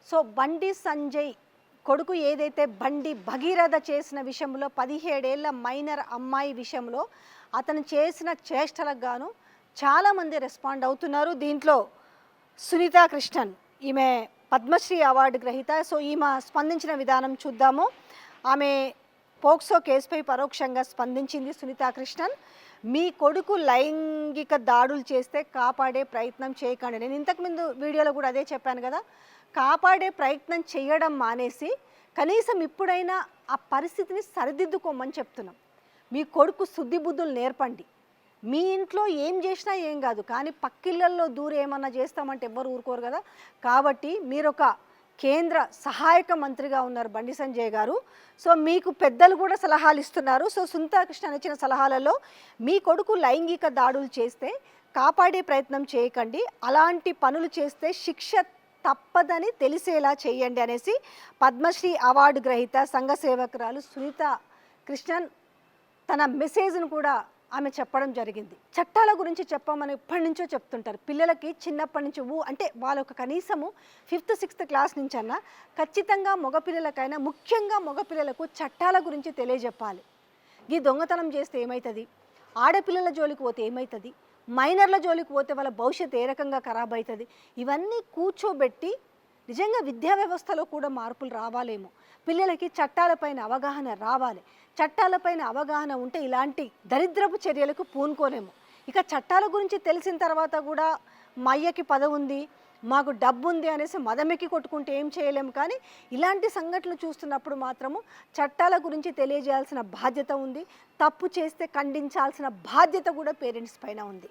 So Bandi Sanjay కొడుకు ఏదైతే బండి భగీరథ చేసిన విషయంలో 17 ఏళ్ల మైనర్ అమ్మాయి విషయంలో అతను చేసిన చేష్టలకు గాను చాలామంది రెస్పాండ్ అవుతున్నారు. దీంట్లో సునీతా కృష్ణన్ ఈమె పద్మశ్రీ అవార్డు గ్రహీత. సో ఈమె స్పందించిన విధానం చూద్దాము. ఆమె పోక్సో కేసుపై పరోక్షంగా స్పందించింది సునీతా కృష్ణన్. మీ కొడుకు లైంగిక దాడులు చేస్తే కాపాడే ప్రయత్నం చేయకండి. నేను ఇంతకుముందు వీడియోలో కూడా అదే చెప్పాను కదా. కాపాడే ప్రయత్నం చేయడం మానేసి కనీసం ఇప్పుడైనా ఆ పరిస్థితిని సరిదిద్దుకోమని చెప్తున్నాం. మీ కొడుకు శుద్ధి బుద్ధులు నేర్పండి. మీ ఇంట్లో ఏం చేసినా ఏం కాదు, కానీ పక్కిళ్ళల్లో దూరం ఏమన్నా చేస్తామంటే ఎవ్వరు ఊరుకోరు కదా. కాబట్టి మీరు ఒక కేంద్ర సహాయక మంత్రిగా ఉన్నారు బండి సంజయ్ గారు. సో మీకు పెద్దలు కూడా సలహాలు ఇస్తున్నారు. సో సునీతా కృష్ణన్ ఇచ్చిన సలహాలలో మీ కొడుకు లైంగిక దాడులు చేస్తే కాపాడే ప్రయత్నం చేయకండి, అలాంటి పనులు చేస్తే శిక్ష తప్పదని తెలిసేలా చేయండి అనేసి పద్మశ్రీ అవార్డు గ్రహీత సంఘ సేవకురాలు సునీతా కృష్ణన్ తన మెసేజ్ను కూడా ఆమె చెప్పడం జరిగింది. చట్టాల గురించి చెప్పమని ఎప్పటి నుంచో చెప్తుంటారు పిల్లలకి. చిన్నప్పటి నుంచి అంటే వాళ్ళొక కనీసము 5th 6th క్లాస్ నుంచన్నా ఖచ్చితంగా మగపిల్లలకైనా ముఖ్యంగా మగపిల్లలకు చట్టాల గురించి తెలియజెప్పాలి. ఈ దొంగతనం చేస్తే ఏమవుతుంది, ఆడపిల్లల జోలికి పోతే ఏమవుతుంది, మైనర్ల జోలికి పోతే వాళ్ళ భవిష్యత్తు ఏ రకంగా ఖరాబ్ అవుతుంది, ఇవన్నీ కూర్చోబెట్టి నిజంగా విద్యా వ్యవస్థలో కూడా మార్పులు రావాలేమో. పిల్లలకి చట్టాలపైన అవగాహన రావాలి. చట్టాలపైన అవగాహన ఉంటే ఇలాంటి దరిద్రపు చర్యలకు పూనుకోలేము. ఇక చట్టాల గురించి తెలిసిన తర్వాత కూడా మా అయ్యకి పదవి ఉంది, మాకు డబ్బు ఉంది అనేసి మదమెక్కి కొట్టుకుంటే ఏం చేయలేము. కానీ ఇలాంటి సంఘటనలు చూస్తున్నప్పుడు మాత్రము చట్టాల గురించి తెలియజేయాల్సిన బాధ్యత ఉంది. తప్పు చేస్తే ఖండించాల్సిన బాధ్యత కూడా పేరెంట్స్ పైన ఉంది.